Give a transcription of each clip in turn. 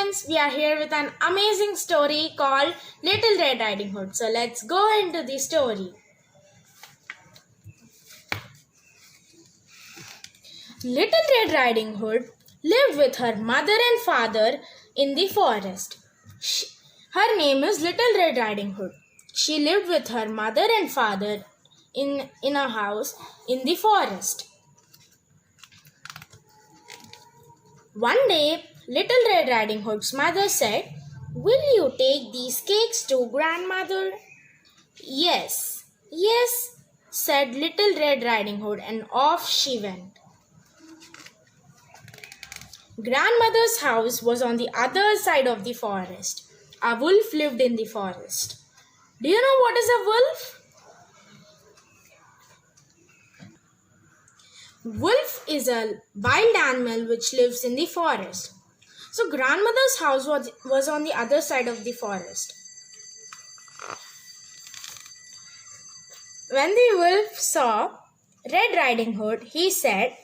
friends, we are here with an amazing story called Little Red Riding Hood. So let's go into the story. Little Red Riding Hood lived with her mother and father in the forest. Her name is Little Red Riding Hood. She lived with her mother and father in a house in the forest. One day, Little Red Riding Hood's mother said, "Will you take these cakes to grandmother?" Yes, said Little Red Riding Hood, and off she went. Grandmother's house was on the other side of the forest. A wolf lived in the forest. Do you know what is a wolf? Wolf is a wild animal which lives in the forest. So grandmother's house was on the other side of the forest. When the wolf saw Red Riding Hood, he said,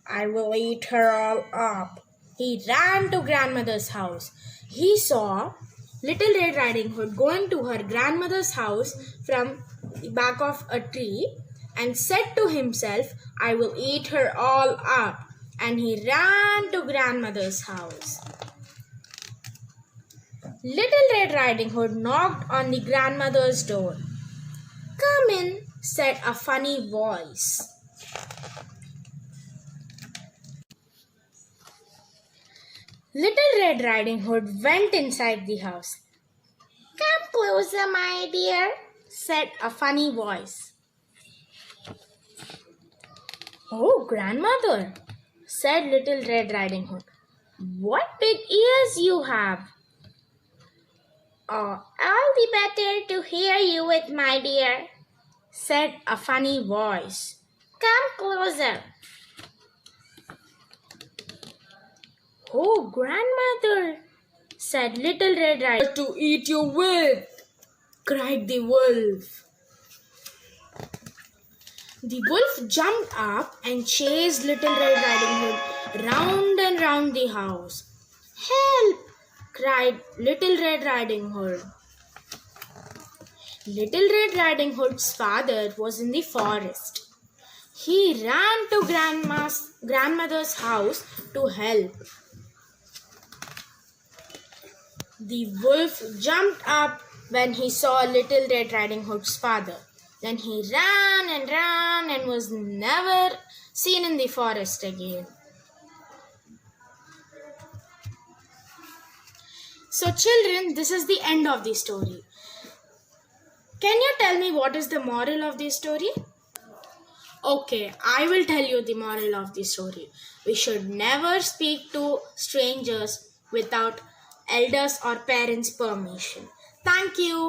"I will eat her all up." He ran to grandmother's house. He saw Little Red Riding Hood going to her grandmother's house from the back of a tree and said to himself, "I will eat her all up." And he ran to grandmother's house. Little Red Riding Hood knocked on the grandmother's door. "Come in," said a funny voice. Little Red Riding Hood went inside the house. "Come closer, my dear," said a funny voice. "Oh, grandmother," said Little Red Riding Hood, "what big ears you have." "Oh, all the better to hear you with, my dear," said a funny voice. "Come closer." "Oh, grandmother," said Little Red Riding Hood, "to eat you with," cried the wolf. The wolf jumped up and chased Little Red Riding Hood round and round the house. "Help!" cried Little Red Riding Hood. Little Red Riding Hood's father was in the forest. He ran to grandmother's house to help. The wolf jumped up when he saw Little Red Riding Hood's father. Then he ran and was never seen in the forest again. So children, this is the end of the story. Can you tell me what is the moral of the story? Okay, I will tell you the moral of the story. We should never speak to strangers without elders or parents' permission. Thank you.